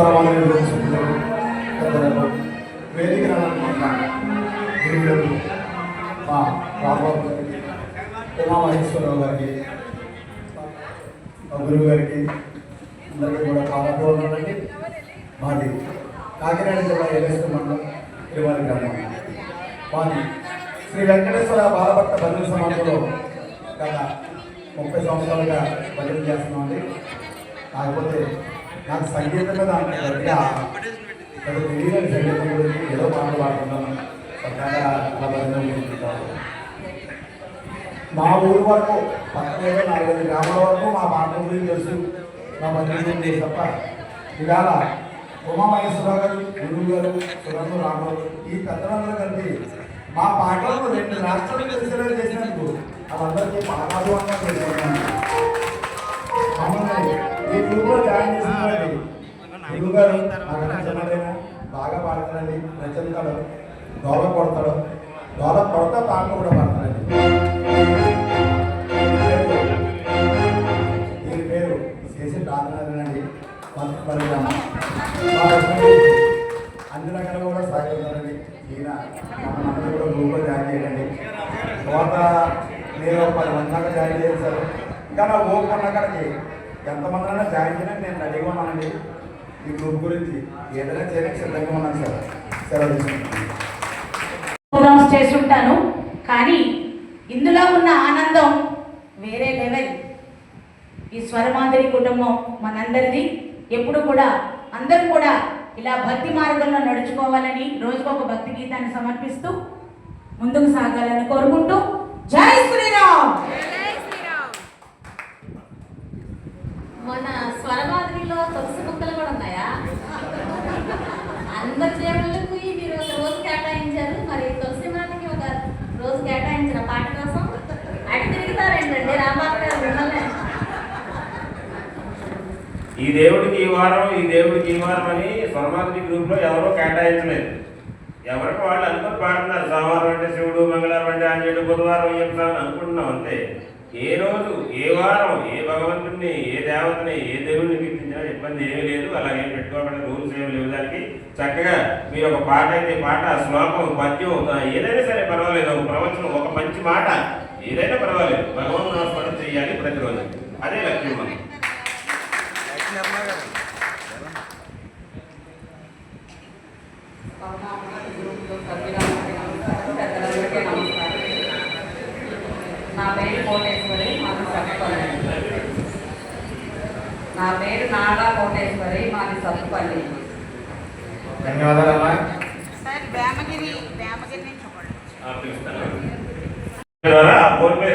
స్వరమాధుర్య పెద్దలకు వేదిక గురువులకు మా రాంబాబు గారికి ఉమామహేశ్వరరావు గారికి గురువు గారికి అందరికీ కూడా పాల్గొనండి. మాది కాకినాడ జిల్లా ఏలేశ్వర మండలం తిరుమల గ్రామం. మాది శ్రీ వెంకటేశ్వర బాలభక్త భజన సమాజంలో గత 30 సంవత్సరాలుగా భజన చేస్తున్నామండి. కాకపోతే నాకు సంగీతం మీద తెలియని సంగీతం గురించి ఏదో పాటలు పాడుతున్నాను. సరదాగా అలా భజన చేసుకుంటాను. మా ఊరు వరకు పక్కన 4-5 గ్రామాల వరకు మా పాటల గురించి తెలుసు, మా భజన గురించి తప్ప ఇవాళ ఉమామహేశ్వరరావు గారు, గురువు గారు, సురందు రామారావు ఈ పెద్దలందరూ కలిపి మా పాటలను 2 రాష్ట్రాలు తెలిసేలా చేసినందుకు వాళ్ళందరికీ పాదాభివందనం చేసుకుంటున్నాను. మమ్మల్ని ఈ గ్రూప్లో జాయిన్ చేసినటువంటి గురువు గారు నాకన్నా చిన్నదైనా బాగా పాడతారండి. రచనతాడు, డోల కొడతాడు, డోల కొడతా పాటలు కూడా పాడతారండి. దీని పేరు చేసి రాజనారాయణండి. అన్ని రకాలుగా కూడా సహకరిస్తారండి. ఈయన మనందరూ కూడా గ్రూప్లో జాయిన్ చేయండి. తర్వాత నేను 10 మంది దాకా జాయిన్ చేశారు. ఇంకా నా ఓపు ఉన్న కాడికి ఎంతమంది అయినా జాయిన్ చేయడానికి నేను రెడీగా ఉన్నానండి. ఈ గ్రూప్ గురించి ఏదైనా చేయడానికి సిద్ధంగా ఉన్నాను సార్. సెలవు తీసుకుంటాను చేస్తుంటాను. కానీ ఇందులో ఉన్న ఆనందం వేరే లెవెల్. ఈ స్వరమాధురి కుటుంబం మనందరిది. ఎప్పుడు కూడా అందరూ కూడా ఇలా భక్తి మార్గంలో నడుచుకోవాలని రోజుకొక భక్తి గీతాన్ని సమర్పిస్తూ ముందుకు సాగాలని కోరుకుంటూ జై శ్రీరామ్. మన స్వరమాధురిలో తులసి ముక్కలు కూడా ఉన్నాయా? అందరి దేవుళ్ళకు మీరు ఒక రోజు కేటాయించారు, మరి తులసి మాతకి ఒక రోజు కేటాయించిన పాట కోసం అటు తిరుగుతారేంటండి రామారావు గారు మిమ్మల్ని? ఈ దేవుడికి ఈ వారం, ఈ దేవుడికి ఈ వారం అని స్వరమాధురి గ్రూప్లో ఎవరో కేటాయించలేదు. ఎవరికి వాళ్ళు అనుకుని పాడుతున్నారు. సోమవారం అంటే శివుడు, మంగళవారం అంటే ఆంజనేయుడు, బుధవారం చెప్తామని అనుకుంటున్నాం అంతే. ఏ రోజు, ఏ వారం, ఏ భగవంతుడిని, ఏ దేవతని, ఏ దేవుడిని కీర్తించినా ఇబ్బంది ఏమీ లేదు. అలాగే పెట్టుకోబడిన రూల్స్ ఏమి లేవు. దానికి చక్కగా మీరు ఒక పాట అయితే పాట, శ్లోకం, పద్యం ఏదైనా సరే పర్వాలేదు. ఒక ప్రవచనం, ఒక మంచి మాట ఏదైనా పర్వాలేదు. భగవంతుని నామస్మరణ చేయాలి ప్రతిరోజు. అదే లక్ష్యం మనం. నా పేరు కోటేశ్వరి, మాది సత్తుపల్లి. నా పేరు నాడా కోటేశ్వరి, మాది సత్తుపల్లి. ధన్యవాదాలమ్మా.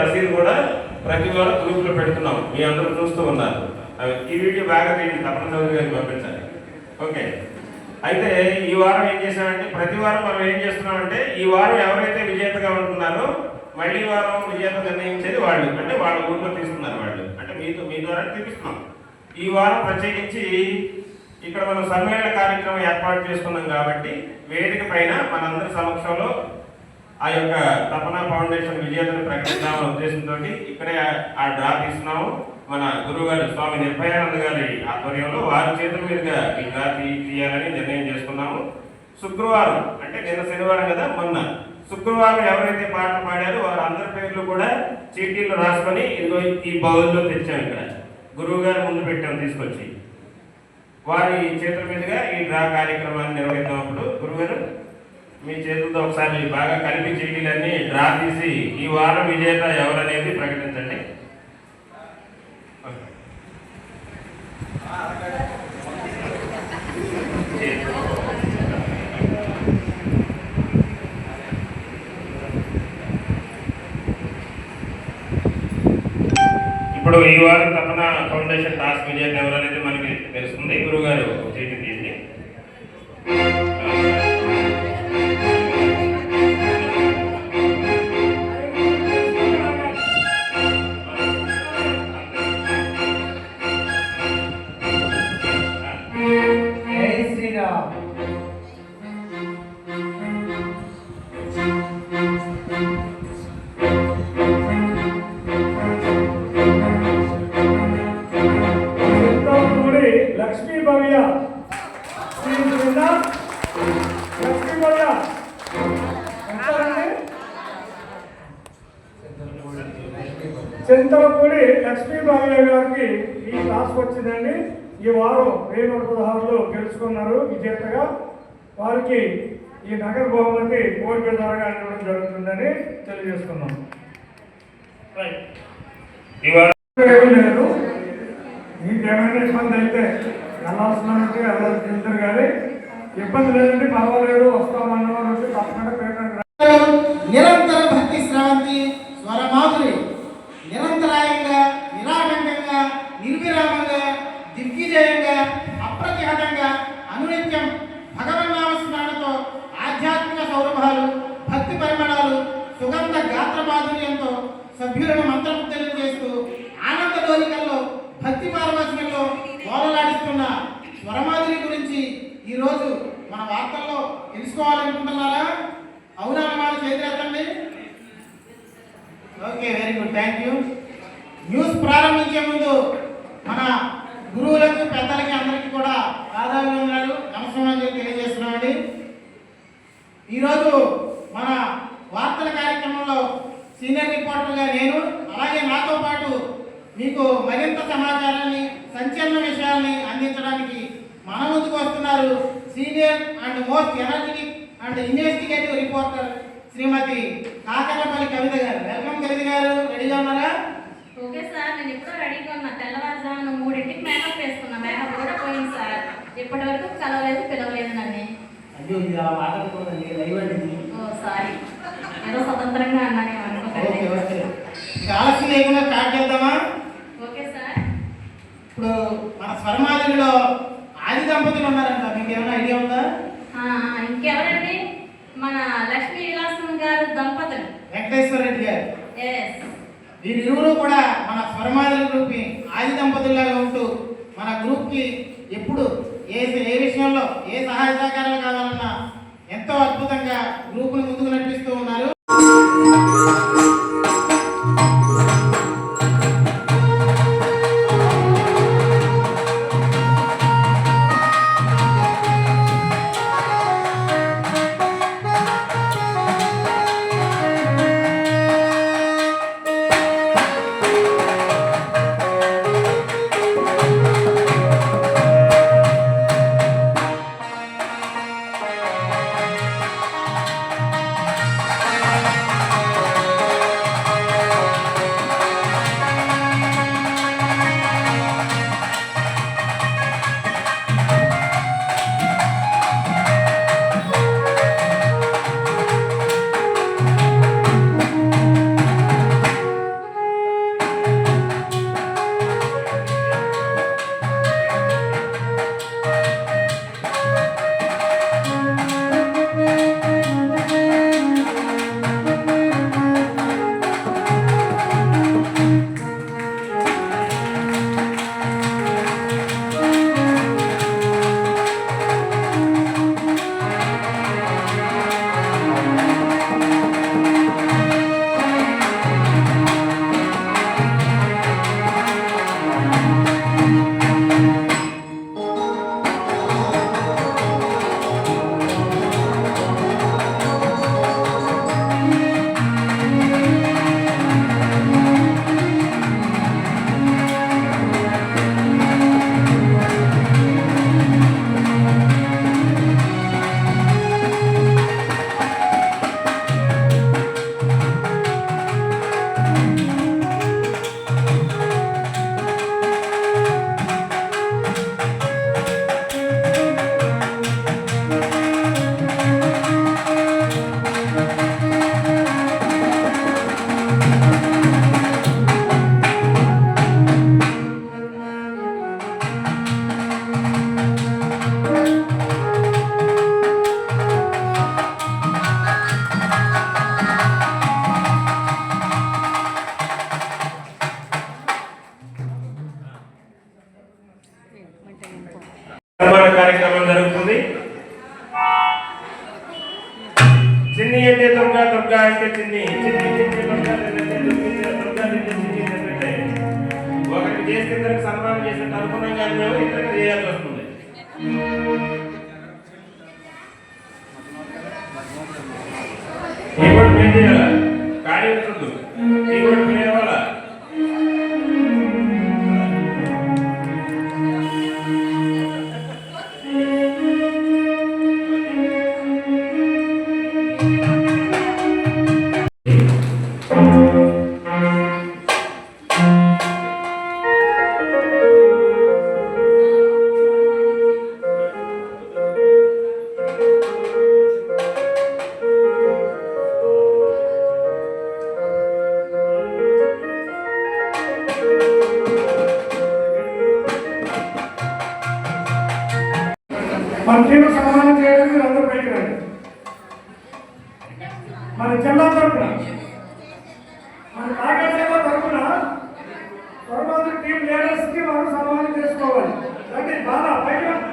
రసీదు కూడా ప్రతి వారం గ్రూప్లో పెడుతున్నాం. మీ అందరూ చూస్తూ ఉన్నారు. ఈ వీడియో బాగా తప్పనిసరిగా గారికి పంపించాలి. ఓకే. అయితే ఈ వారం ఏం చేసామంటే, ప్రతి వారం మనం ఏం చేస్తున్నామంటే, ఈ వారం ఎవరైతే విజేతగా ఉంటున్నారో మళ్ళీ వారం విజేత నిర్ణయించేది వాళ్ళు. అంటే వాళ్ళ ఊరిలో తీసుకున్నారు వాళ్ళు. అంటే మీ ద్వారా తీపిస్తున్నాం. ఈ వారం ప్రత్యేకించి ఇక్కడ మనం సమ్మేళన కార్యక్రమం ఏర్పాటు చేసుకున్నాం కాబట్టి వేదిక పైన మనందరి సమక్షంలో ఆ యొక్క తపన ఫౌండేషన్ విజేతను ప్రకటించాలనే ఉద్దేశంతో ఇక్కడే ఆ డ్రా తీస్తున్నాము. మన గురువు గారు స్వామి నిర్భయానంద గారి ఆధ్వర్యంలో వారి చేతుల మీదుగా ఈ డ్రా తీయాలని నిర్ణయం చేసుకున్నాము. శుక్రవారం అంటే నిన్న శనివారం కదా, మొన్న శుక్రవారం ఎవరైతే పాటలు పాడారో వారు అందరి పేర్లు కూడా చీటీలు రాసుకొని ఇదిగో ఈ బౌల్లో తెచ్చాం. ఇక్కడ గురువు గారు ముందు పెట్టాం తీసుకొచ్చి. వారి చేతుల మీదుగా ఈ డ్రా కార్యక్రమాన్ని నిర్వహిద్దామప్పుడు గురువుగారు మీ చేతులతో ఒకసారి బాగా కలిపి చీటీలన్నీ డ్రా తీసి ఈ వారం విజేత ఎవరనేది ప్రకటించండి. ఇప్పుడు ఈ వారం తపన ఫౌండేషన్ టాస్క్ విజేత ఎవరనేది మనకి తెలుస్తుంది. గురువు గారు చీటీ తీయండి. లక్ష్మీ భవ్య చింతలపూడి లక్ష్మీబాబయ్య గారికి ఈ క్లాస్ వచ్చిందండి. ఈ వారం 1116లో గెలుచుకున్నారు విజేతగా. వారికి ఈ నగర బహుమతి కోటి ద్వారా ఇవ్వడం జరుగుతుందని తెలియజేస్తున్నాం. లేదు, మీకేమైనా ఇబ్బంది అయితే వెళ్ళాల్సినట్టు వెళ్తారు, కానీ ఇబ్బంది లేదంటే పర్వాలేదు, వస్తామన్నవారు వచ్చి తప్పకుండా పేరు నిరంతర భక్తి స్రవంతి స్వరమాధురి నిరంతరాయంగా నిరాటంకంగా నిర్విరామంగా దిగ్విజయంగా అప్రతిహతంగా అనునిత్యం భగవన్నామ స్మరణతో ఆధ్యాత్మిక సౌరభాలు భక్తి పరిమళాలు సుగంధ గాత్ర మాధుర్యంతో సభ్యులను మంత్రముగ్ధులను చేస్తూ ఆనంద డోలికల్లో భక్తి పారవశ్యంలో ఓలలాడిస్తున్న స్వరమాధురి గురించి ఈరోజు మన వార్తల్లో తెలుసుకోవాలనుకుంటున్నారా? అవునా అన్నమాట, చేతులెత్తండి. Okay, very good, thank you. News ప్రారంభించే ముందు మన గురువులకు పెద్దలకి అందరికీ కూడా పాదాభివందనాలు నమస్కారం తెలియజేస్తున్నామండి. ఈరోజు మన వార్తల కార్యక్రమంలో సీనియర్ రిపోర్టర్గా నేను, అలాగే నాతో పాటు మీకు మరింత సమాచారాన్ని సంచలన విషయాల్ని అందించడానికి మన ముందుకు వస్తున్నారు senior and most energetic and investigative reporter Shrimati Kakarlapalli Kavitha garu. Welcome కవిత గారు, రెడీగా ఉన్నారా? ఓకే సార్, నేను ఇప్పుడు రెడీగా ఉన్నా. తెల్లవారుజామున 3ంటికి మేకప్ వేసుకున్నా. మేకప్ కూడా పోయింది సార్. ఇప్పటి వరకు కలవలేదు, పిలవలేదు నన్ను. అయ్యో, ఇది అలా మాట్లాడుకోదండి, లైవ్ అండి. ఓ సారీ, ఏదో స్వతంత్రంగా అన్నాను, అనుకోకండి. ఓకే, ఆలస్యం లేకుండా స్టార్ట్ చేద్దామా? Okay sir. ఇప్పుడు మన స్వర్మాధురిలో ఆది దంపతులు ఉన్నారంట, మీకు ఏమైనా ఐడియా ఉందా? ఇంకెవరండి? మన లక్ష్మీ విలాసం గారు దంపతులు, వెంకటేశ్వర రెడ్డి గారు. ఎస్, వీరిరువురు కూడా మన స్వర్మాధురి గ్రూప్ కి ఆది దంపతుల్లాగా ఉంటూ మన గ్రూప్ కి ఎప్పుడు ఏ విషయంలో ఏ సహాయ సహకారాలు కావాలన్నా ఎంతో అద్భుతంగా గ్రూపును ముందుకు నడిపిస్తూ ఉన్నారు. కార్యక్రమం జరుగుతుంది. చిన్ని అంటే దుర్గా, దుర్గా అంటే చిన్ని, ఒకరికి చేస్తే ఇద్దరికి సన్మానం చేసినట్టు అనుకున్నాం, కానీ మేము ఇద్దరికి చేయాల్సి వస్తుంది. కీబోర్డ్ ప్లే చేయాలా, ఖాళీ ఉంటుంది, కీబోర్డ్ ప్లే అవ్వాలా. మన టీం సన్మానం చేయడానికి మీరు అందరూ పైకి రండి. మన జిల్లా తరఫున మన కాకినాడ జిల్లా తరఫున స్వరమాధురి టీం లీడర్స్ కి మనం సన్మానం చేసుకోవాలి. రండి బాగా పైకి రండి.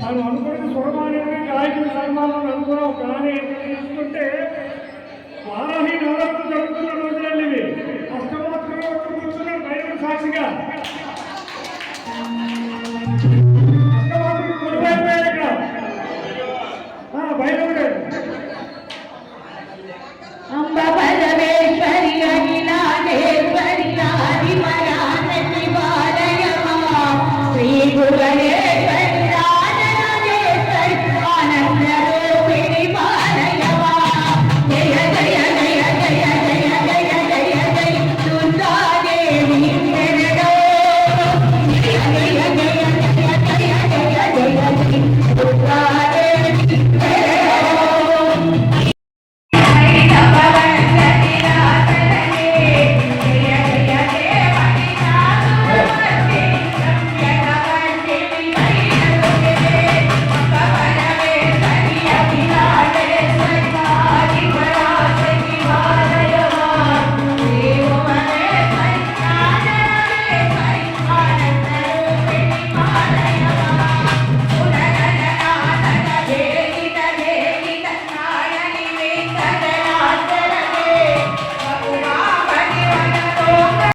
మనం అనుకున్నది స్వరమానికి గాయకుడి సన్మానం అనుకున్నాం, కానీ చూసుకుంటే వారాహి